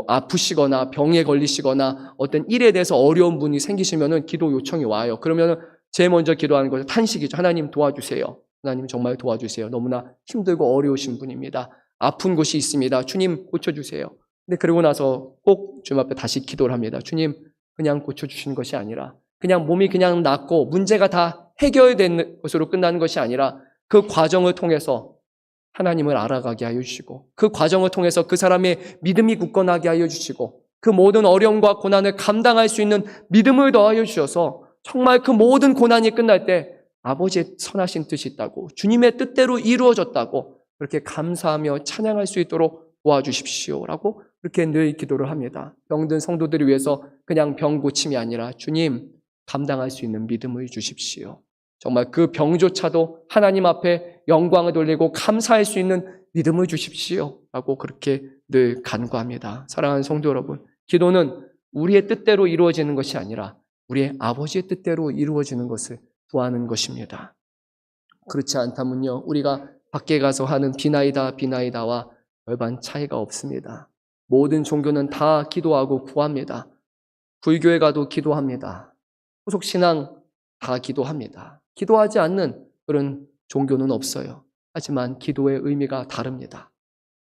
아프시거나 병에 걸리시거나 어떤 일에 대해서 어려운 분이 생기시면은 기도 요청이 와요. 그러면은 제일 먼저 기도하는 것은 탄식이죠. 하나님 도와주세요. 하나님 정말 도와주세요. 너무나 힘들고 어려우신 분입니다. 아픈 곳이 있습니다. 주님 고쳐주세요. 근데 그러고 나서 꼭 주님 앞에 다시 기도를 합니다. 주님 그냥 고쳐주시는 것이 아니라 그냥 몸이 그냥 낫고 문제가 다 해결된 것으로 끝나는 것이 아니라 그 과정을 통해서 하나님을 알아가게 하여 주시고 그 과정을 통해서 그 사람의 믿음이 굳건하게 하여 주시고 그 모든 어려움과 고난을 감당할 수 있는 믿음을 더하여 주셔서 정말 그 모든 고난이 끝날 때 아버지의 선하신 뜻이 있다고 주님의 뜻대로 이루어졌다고 그렇게 감사하며 찬양할 수 있도록 도와주십시오라고 그렇게 늘 기도를 합니다. 병든 성도들을 위해서 그냥 병 고침이 아니라 주님 감당할 수 있는 믿음을 주십시오. 정말 그 병조차도 하나님 앞에 영광을 돌리고 감사할 수 있는 믿음을 주십시오 라고 그렇게 늘 간구합니다. 사랑하는 성도 여러분, 기도는 우리의 뜻대로 이루어지는 것이 아니라 우리의 아버지의 뜻대로 이루어지는 것을 구하는 것입니다. 그렇지 않다면요, 우리가 밖에 가서 하는 비나이다와 별반 차이가 없습니다. 모든 종교는 다 기도하고 구합니다. 불교에 가도 기도합니다. 후속신앙 다 기도합니다. 기도하지 않는 그런 종교는 없어요. 하지만 기도의 의미가 다릅니다.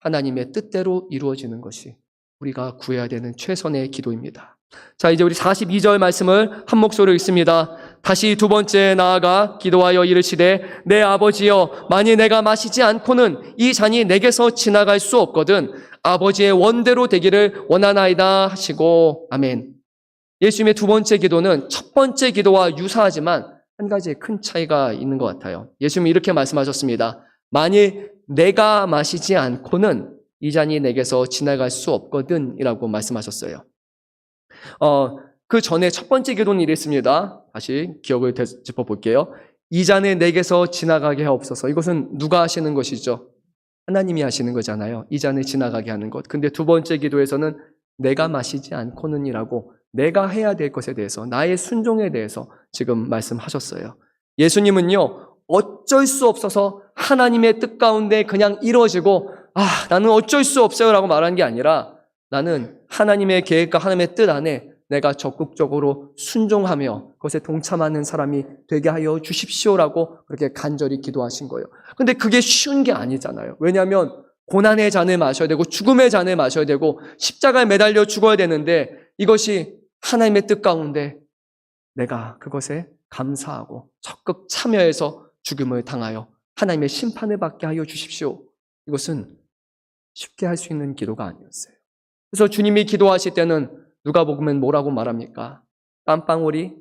하나님의 뜻대로 이루어지는 것이 우리가 구해야 되는 최선의 기도입니다. 자, 이제 우리 42절 말씀을 한 목소리로 읽습니다. 다시 두 번째 나아가 기도하여 이르시되 내 아버지여, 만일 내가 마시지 않고는 이 잔이 내게서 지나갈 수 없거든 아버지의 원대로 되기를 원하나이다 하시고. 아멘. 예수님의 두 번째 기도는 첫 번째 기도와 유사하지만 한 가지의 큰 차이가 있는 것 같아요. 예수님이 이렇게 말씀하셨습니다. 만일 내가 마시지 않고는 이 잔이 내게서 지나갈 수 없거든 이라고 말씀하셨어요. 그 전에 첫 번째 기도는 이랬습니다. 다시 기억을 되짚어 볼게요. 이 잔을 내게서 지나가게 하옵소서. 이것은 누가 하시는 것이죠? 하나님이 하시는 거잖아요. 이 잔을 지나가게 하는 것. 근데 두 번째 기도에서는 내가 마시지 않고는 이라고 내가 해야 될 것에 대해서, 나의 순종에 대해서 지금 말씀하셨어요. 예수님은요, 어쩔 수 없어서 하나님의 뜻 가운데 그냥 이루어지고 나는 어쩔 수 없어요 라고 말하는 게 아니라 나는 하나님의 계획과 하나님의 뜻 안에 내가 적극적으로 순종하며 그것에 동참하는 사람이 되게 하여 주십시오라고 그렇게 간절히 기도하신 거예요. 근데 그게 쉬운 게 아니잖아요. 왜냐하면 고난의 잔을 마셔야 되고 죽음의 잔을 마셔야 되고 십자가에 매달려 죽어야 되는데 이것이 하나님의 뜻 가운데 내가 그것에 감사하고 적극 참여해서 죽음을 당하여 하나님의 심판을 받게 하여 주십시오. 이것은 쉽게 할 수 있는 기도가 아니었어요. 그래서 주님이 기도하실 때는 누가복음은 뭐라고 말합니까? 땀방울이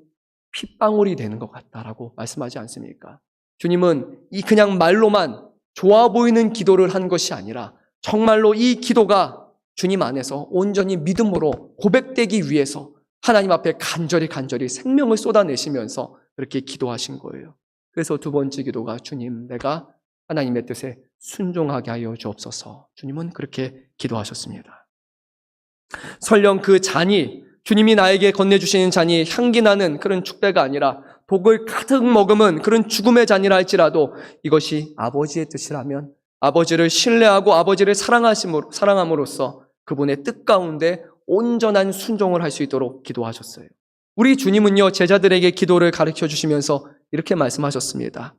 핏방울이 되는 것 같다라고 말씀하지 않습니까? 주님은 이 그냥 말로만 좋아 보이는 기도를 한 것이 아니라 정말로 이 기도가 주님 안에서 온전히 믿음으로 고백되기 위해서 하나님 앞에 간절히 생명을 쏟아내시면서 그렇게 기도하신 거예요. 그래서 두 번째 기도가 주님, 내가 하나님의 뜻에 순종하게 하여 주옵소서. 주님은 그렇게 기도하셨습니다. 설령 그 잔이, 주님이 나에게 건네주시는 잔이 향기 나는 그런 축배가 아니라 독을 가득 머금은 그런 죽음의 잔이라 할지라도 이것이 아버지의 뜻이라면 아버지를 신뢰하고 아버지를 사랑함으로써 그분의 뜻 가운데 온전한 순종을 할 수 있도록 기도하셨어요. 우리 주님은요, 제자들에게 기도를 가르쳐 주시면서 이렇게 말씀하셨습니다.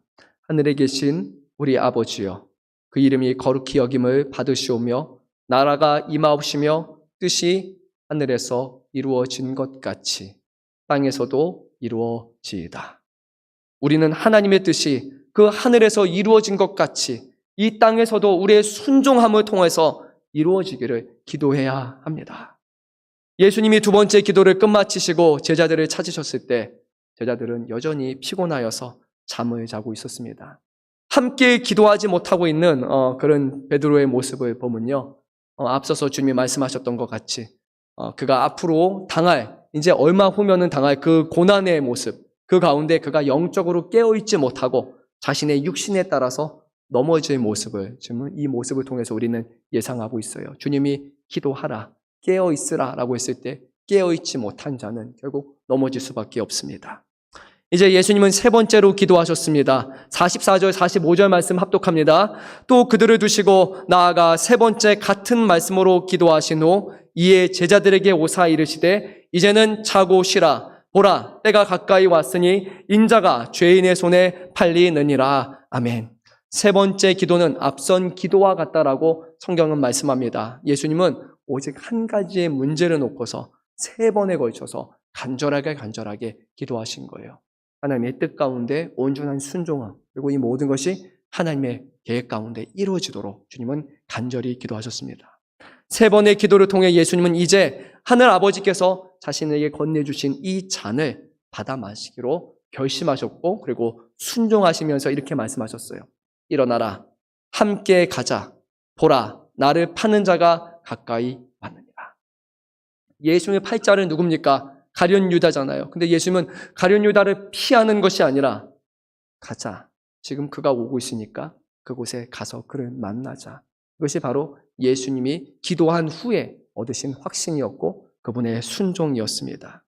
하늘에 계신 우리 아버지여, 그 이름이 거룩히 여김을 받으시오며 나라가 임하옵시며 뜻이 하늘에서 이루어진 것 같이 땅에서도 이루어지이다. 우리는 하나님의 뜻이 그 하늘에서 이루어진 것 같이 이 땅에서도 우리의 순종함을 통해서 이루어지기를 기도해야 합니다. 예수님이 두 번째 기도를 끝마치시고 제자들을 찾으셨을 때 제자들은 여전히 피곤하여서 잠을 자고 있었습니다. 함께 기도하지 못하고 있는 그런 베드로의 모습을 보면요, 앞서서 주님이 말씀하셨던 것 같이 그가 앞으로 당할, 이제 얼마 후면은 당할 그 고난의 모습, 그 가운데 그가 영적으로 깨어있지 못하고 자신의 육신에 따라서 넘어질 모습을, 지금 이 모습을 통해서 우리는 예상하고 있어요. 주님이 기도하라, 깨어있으라 라고 했을 때 깨어있지 못한 자는 결국 넘어질 수밖에 없습니다. 이제 예수님은 세 번째로 기도하셨습니다. 44절, 45절 말씀 합독합니다. 또 그들을 두시고 나아가 세 번째 같은 말씀으로 기도하신 후 이에 제자들에게 오사 이르시되 이제는 자고 쉬라. 보라, 때가 가까이 왔으니 인자가 죄인의 손에 팔리느니라. 아멘. 세 번째 기도는 앞선 기도와 같다라고 성경은 말씀합니다. 예수님은 오직 한 가지의 문제를 놓고서 세 번에 걸쳐서 간절하게 기도하신 거예요. 하나님의 뜻 가운데 온전한 순종함, 그리고 이 모든 것이 하나님의 계획 가운데 이루어지도록 주님은 간절히 기도하셨습니다. 세 번의 기도를 통해 예수님은 이제 하늘 아버지께서 자신에게 건네주신 이 잔을 받아 마시기로 결심하셨고, 그리고 순종하시면서 이렇게 말씀하셨어요. 일어나라, 함께 가자. 보라, 나를 파는 자가 가까이 왔느니라. 예수님의 팔자는 누굽니까? 가룟 유다잖아요. 근데 예수님은 가룟 유다를 피하는 것이 아니라 가자. 지금 그가 오고 있으니까 그곳에 가서 그를 만나자. 이것이 바로 예수님이 기도한 후에 얻으신 확신이었고 그분의 순종이었습니다.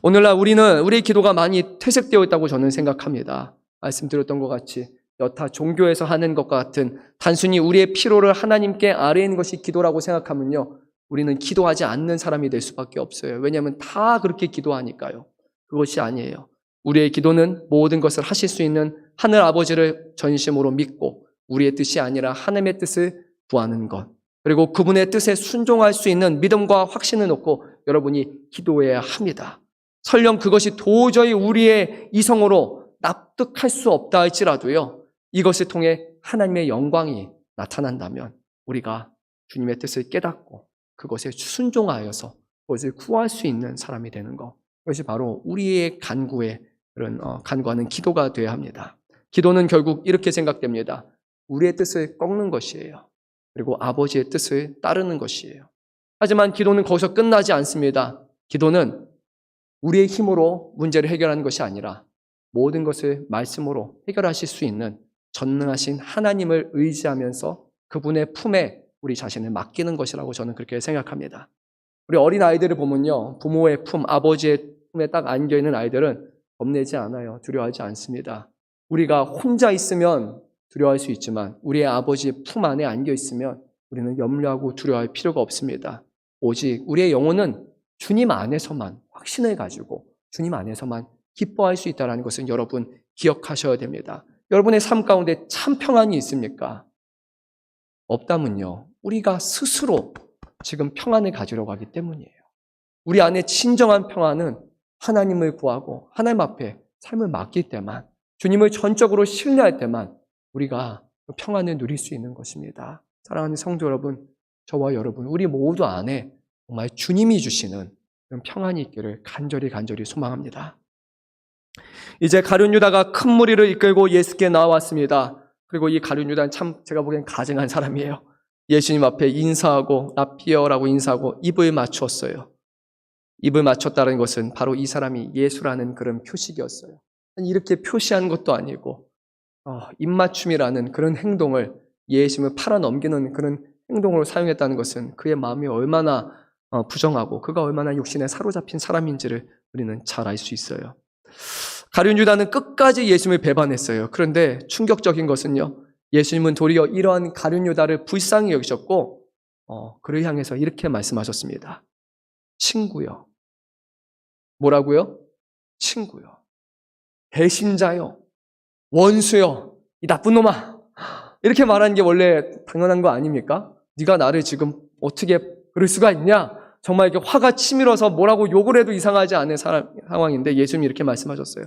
오늘날 우리는 우리의 기도가 많이 퇴색되어 있다고 저는 생각합니다. 말씀드렸던 것 같이 여타 종교에서 하는 것과 같은 단순히 우리의 피로를 하나님께 아뢰는 것이 기도라고 생각하면요, 우리는 기도하지 않는 사람이 될 수밖에 없어요. 왜냐하면 다 그렇게 기도하니까요. 그것이 아니에요. 우리의 기도는 모든 것을 하실 수 있는 하늘 아버지를 전심으로 믿고 우리의 뜻이 아니라 하나님의 뜻을 구하는 것, 그리고 그분의 뜻에 순종할 수 있는 믿음과 확신을 놓고 여러분이 기도해야 합니다. 설령 그것이 도저히 우리의 이성으로 납득할 수 없다 할지라도요, 이것을 통해 하나님의 영광이 나타난다면 우리가 주님의 뜻을 깨닫고 그것에 순종하여서 그것을 구할 수 있는 사람이 되는 것, 그것이 바로 우리의 간구의 그런 간구하는 기도가 되어야 합니다. 기도는 결국 이렇게 생각됩니다. 우리의 뜻을 꺾는 것이에요. 그리고 아버지의 뜻을 따르는 것이에요. 하지만 기도는 거기서 끝나지 않습니다. 기도는 우리의 힘으로 문제를 해결하는 것이 아니라 모든 것을 말씀으로 해결하실 수 있는 전능하신 하나님을 의지하면서 그분의 품에 우리 자신을 맡기는 것이라고 저는 그렇게 생각합니다. 우리 어린 아이들을 보면요, 부모의 품, 아버지의 품에 딱 안겨있는 아이들은 겁내지 않아요. 두려워하지 않습니다. 우리가 혼자 있으면 두려워할 수 있지만 우리의 아버지의 품 안에 안겨있으면 우리는 염려하고 두려워할 필요가 없습니다. 오직 우리의 영혼은 주님 안에서만 확신을 가지고 주님 안에서만 기뻐할 수 있다는 것은 여러분 기억하셔야 됩니다. 여러분의 삶 가운데 참 평안이 있습니까? 없다면요, 우리가 스스로 지금 평안을 가지려고 하기 때문이에요. 우리 안에 진정한 평안은 하나님을 구하고 하나님 앞에 삶을 맡길 때만, 주님을 전적으로 신뢰할 때만 우리가 평안을 누릴 수 있는 것입니다. 사랑하는 성도 여러분, 저와 여러분, 우리 모두 안에 정말 주님이 주시는 그런 평안이 있기를 간절히 소망합니다. 이제 가룟 유다가 큰 무리를 이끌고 예수께 나왔습니다. 그리고 이 가룟 유다는 참 제가 보기엔 가증한 사람이에요. 예수님 앞에 인사하고 라피어라고 인사하고 입을 맞추었어요. 입을 맞췄다는 것은 바로 이 사람이 예수라는 그런 표식이었어요. 이렇게 표시한 것도 아니고 입맞춤이라는 그런 행동을, 예수님을 팔아넘기는 그런 행동으로 사용했다는 것은 그의 마음이 얼마나 부정하고 그가 얼마나 육신에 사로잡힌 사람인지를 우리는 잘 알 수 있어요. 가룟 유다는 끝까지 예수님을 배반했어요. 그런데 충격적인 것은요, 예수님은 도리어 이러한 가룟 유다를 불쌍히 여기셨고 그를 향해서 이렇게 말씀하셨습니다. 친구요. 뭐라고요? 친구요. 배신자요. 원수요. 이 나쁜 놈아. 이렇게 말하는 게 원래 당연한 거 아닙니까? 네가 나를 지금 어떻게 그럴 수가 있냐? 정말 이렇게 화가 치밀어서 뭐라고 욕을 해도 이상하지 않은 상황인데 예수님이 이렇게 말씀하셨어요.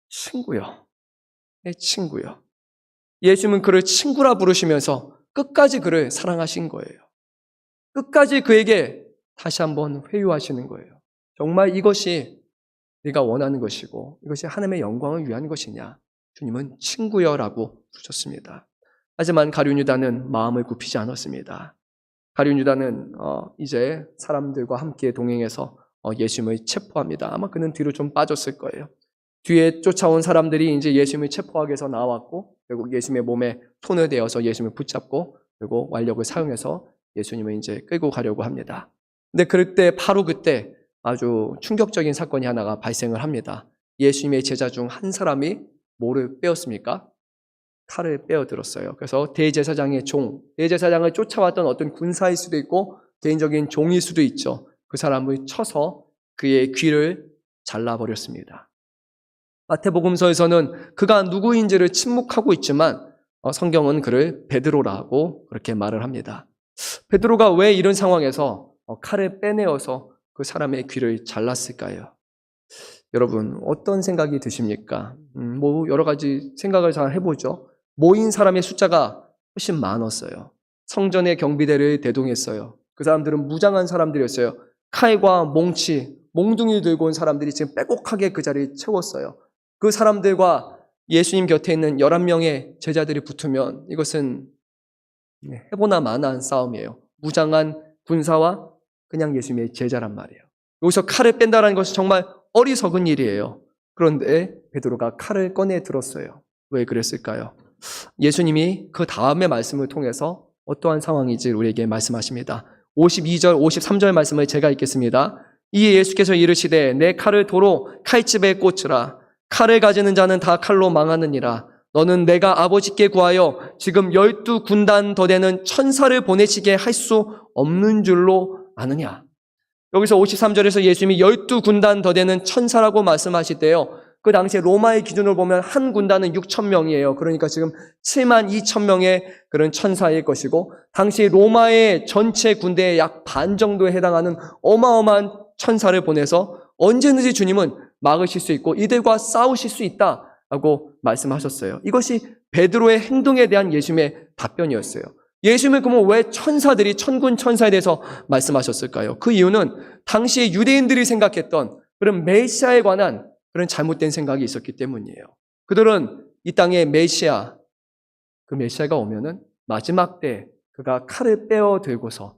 친구요. 내 친구요. 예수님은 그를 친구라 부르시면서 끝까지 그를 사랑하신 거예요. 끝까지 그에게 다시 한번 회유하시는 거예요. 정말 이것이 네가 원하는 것이고 이것이 하나님의 영광을 위한 것이냐? 주님은 친구여라고 부르셨습니다. 하지만 가룟 유다는 마음을 굽히지 않았습니다. 가룟 유다는 이제 사람들과 함께 동행해서 예수님을 체포합니다. 아마 그는 뒤로 좀 빠졌을 거예요. 뒤에 쫓아온 사람들이 이제 예수님을 체포하기 위해서 나왔고, 결국 예수님의 몸에 손을 대어서 예수님을 붙잡고, 그리고 완력을 사용해서 예수님을 이제 끌고 가려고 합니다. 근데 바로 그때 아주 충격적인 사건이 하나가 발생을 합니다. 예수님의 제자 중 한 사람이 뭐를 빼었습니까? 칼을 빼어들었어요. 그래서 대제사장의 대제사장을 쫓아왔던 어떤 군사일 수도 있고 개인적인 종일 수도 있죠. 그 사람을 쳐서 그의 귀를 잘라버렸습니다. 마태복음서에서는 그가 누구인지를 침묵하고 있지만 성경은 그를 베드로라고 그렇게 말을 합니다. 베드로가 왜 이런 상황에서 칼을 빼내어서 그 사람의 귀를 잘랐을까요? 여러분 어떤 생각이 드십니까? 여러 가지 생각을 잘 해보죠. 모인 사람의 숫자가 훨씬 많았어요. 성전의 경비대를 대동했어요. 그 사람들은 무장한 사람들이었어요. 칼과 몽둥이 들고 온 사람들이 지금 빼곡하게 그 자리를 채웠어요. 그 사람들과 예수님 곁에 있는 11명의 제자들이 붙으면 이것은 해보나 마나한 싸움이에요. 무장한 군사와 그냥 예수님의 제자란 말이에요. 여기서 칼을 뺀다는 것은 정말 어리석은 일이에요. 그런데 베드로가 칼을 꺼내 들었어요. 왜 그랬을까요? 예수님이 그 다음의 말씀을 통해서 어떠한 상황인지 우리에게 말씀하십니다. 52절, 53절 말씀을 제가 읽겠습니다. 이에 예수께서 이르시되 내 칼을 도로 칼집에 꽂으라. 칼을 가지는 자는 다 칼로 망하느니라. 너는 내가 아버지께 구하여 지금 12군단 더 되는 천사를 보내시게 할 수 없는 줄로 아느냐. 여기서 53절에서 예수님이 12군단 더 되는 천사라고 말씀하실 때요. 그 당시에 로마의 기준으로 보면 한 군단은 6천 명이에요. 그러니까 지금 7만 2천 명의 그런 천사일 것이고 당시 로마의 전체 군대의 약 반 정도에 해당하는 어마어마한 천사를 보내서 언제든지 주님은 막으실 수 있고 이들과 싸우실 수 있다라고 말씀하셨어요. 이것이 베드로의 행동에 대한 예수님의 답변이었어요. 예수님은 그러면 왜 천사들이 천군 천사에 대해서 말씀하셨을까요? 그 이유는 당시에 유대인들이 생각했던 그런 메시아에 관한 그런 잘못된 생각이 있었기 때문이에요. 그들은 이 땅에 메시아, 그 메시아가 오면은 마지막 때 그가 칼을 빼어 들고서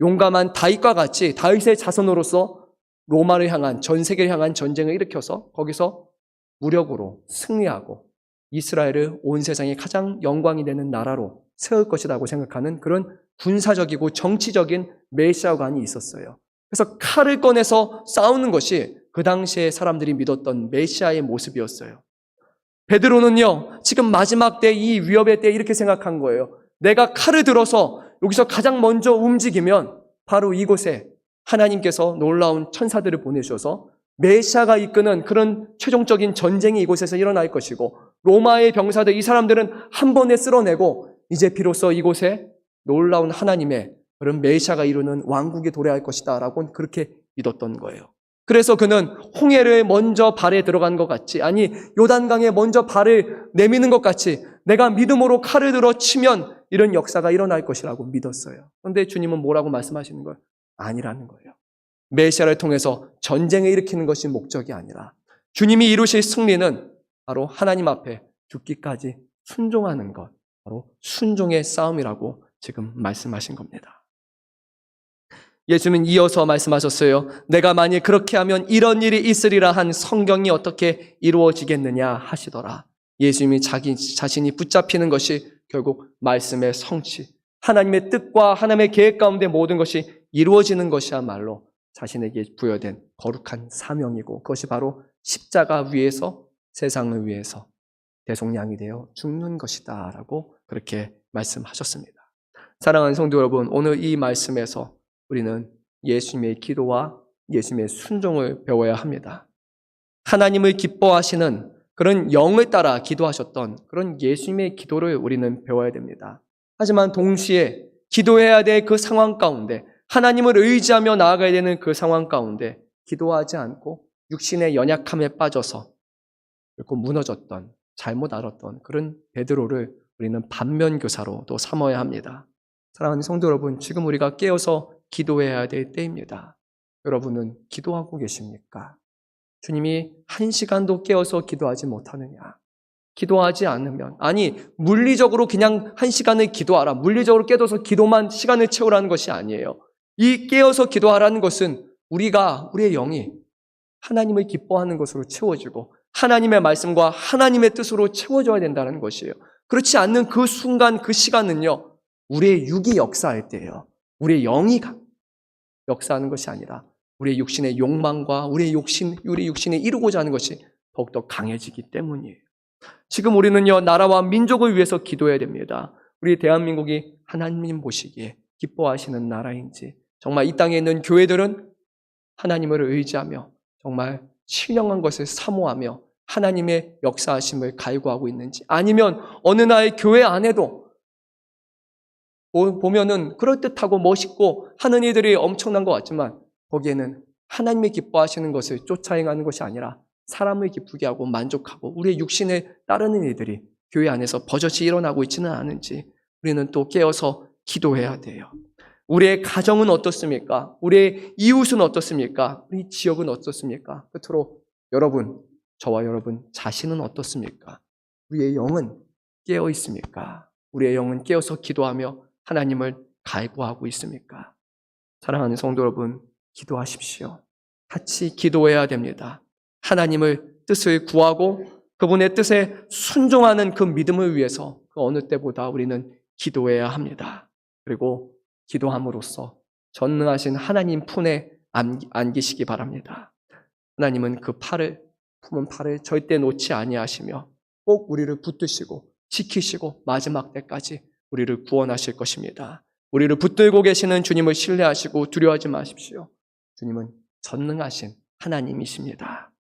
용감한 다윗과 같이 다윗의 자손으로서 로마를 향한 전 세계를 향한 전쟁을 일으켜서 거기서 무력으로 승리하고 이스라엘을 온 세상에 가장 영광이 되는 나라로 세울 것이라고 생각하는 그런 군사적이고 정치적인 메시아관이 있었어요. 그래서 칼을 꺼내서 싸우는 것이 그 당시에 사람들이 믿었던 메시아의 모습이었어요. 베드로는요, 지금 마지막 때 이 위협의 때 이렇게 생각한 거예요. 내가 칼을 들어서 여기서 가장 먼저 움직이면 바로 이곳에 하나님께서 놀라운 천사들을 보내셔서 메시아가 이끄는 그런 최종적인 전쟁이 이곳에서 일어날 것이고 로마의 병사들, 이 사람들은 한 번에 쓸어내고 이제 비로소 이곳에 놀라운 하나님의 그런 메시아가 이루는 왕국이 도래할 것이다 라고 그렇게 믿었던 거예요. 그래서 그는 홍해를 먼저 발에 들어간 것 같이, 아니 요단강에 먼저 발을 내미는 것 같이 내가 믿음으로 칼을 들어 치면 이런 역사가 일어날 것이라고 믿었어요. 그런데 주님은 뭐라고 말씀하시는 거예요? 아니라는 거예요. 메시아를 통해서 전쟁을 일으키는 것이 목적이 아니라 주님이 이루실 승리는 바로 하나님 앞에 죽기까지 순종하는 것, 바로 순종의 싸움이라고 지금 말씀하신 겁니다. 예수님은 이어서 말씀하셨어요. 내가 만일 그렇게 하면 이런 일이 있으리라 한 성경이 어떻게 이루어지겠느냐 하시더라. 예수님이 자신이 붙잡히는 것이 결국 말씀의 성취, 하나님의 뜻과 하나님의 계획 가운데 모든 것이 이루어지는 것이야말로 자신에게 부여된 거룩한 사명이고 그것이 바로 십자가 위에서 세상을 위해서 대속량이 되어 죽는 것이다 라고 그렇게 말씀하셨습니다. 사랑하는 성도 여러분, 오늘 이 말씀에서 우리는 예수님의 기도와 예수님의 순종을 배워야 합니다. 하나님을 기뻐하시는 그런 영을 따라 기도하셨던 그런 예수님의 기도를 우리는 배워야 됩니다. 하지만 동시에 기도해야 될 그 상황 가운데 하나님을 의지하며 나아가야 되는 그 상황 가운데 기도하지 않고 육신의 연약함에 빠져서 결코 무너졌던 잘못 알았던 그런 베드로를 우리는 반면교사로 또 삼어야 합니다. 사랑하는 성도 여러분, 지금 우리가 깨어서 기도해야 될 때입니다. 여러분은 기도하고 계십니까? 주님이 한 시간도 깨어서 기도하지 못하느냐? 기도하지 않으면, 아니 물리적으로 그냥 한 시간을 기도하라, 물리적으로 깨어서 기도만 시간을 채우라는 것이 아니에요. 이 깨어서 기도하라는 것은 우리의 영이 하나님을 기뻐하는 것으로 채워지고 하나님의 말씀과 하나님의 뜻으로 채워져야 된다는 것이에요. 그렇지 않는 그 순간, 그 시간은요, 우리의 육이 역사할 때예요. 우리의 영이 역사하는 것이 아니라 우리의 육신의 욕망과 우리 육신이 이루고자 하는 것이 더욱더 강해지기 때문이에요. 지금 우리는요, 나라와 민족을 위해서 기도해야 됩니다. 우리 대한민국이 하나님 보시기에 기뻐하시는 나라인지, 정말 이 땅에 있는 교회들은 하나님을 의지하며 정말 신령한 것을 사모하며 하나님의 역사하심을 갈구하고 있는지, 아니면 어느 나의 교회 안에도 보면은 그럴듯하고 멋있고 하는 일들이 엄청난 것 같지만 거기에는 하나님이 기뻐하시는 것을 쫓아 행하는 것이 아니라 사람을 기쁘게 하고 만족하고 우리의 육신에 따르는 일들이 교회 안에서 버젓이 일어나고 있지는 않은지 우리는 또 깨어서 기도해야 돼요. 우리의 가정은 어떻습니까? 우리의 이웃은 어떻습니까? 우리 지역은 어떻습니까? 끝으로 여러분, 저와 여러분 자신은 어떻습니까? 우리의 영은 깨어 있습니까? 우리의 영은 깨어서 기도하며 하나님을 갈구하고 있습니까? 사랑하는 성도 여러분, 기도하십시오. 같이 기도해야 됩니다. 하나님을 뜻을 구하고 그분의 뜻에 순종하는 그 믿음을 위해서 그 어느 때보다 우리는 기도해야 합니다. 그리고 기도함으로써 전능하신 하나님 품에 안기시기 바랍니다. 하나님은 그 품은 팔을 절대 놓지 아니하시며 꼭 우리를 붙드시고 지키시고 마지막 때까지 우리를 구원하실 것입니다. 우리를 붙들고 계시는 주님을 신뢰하시고 두려워하지 마십시오. 주님은 전능하신 하나님이십니다.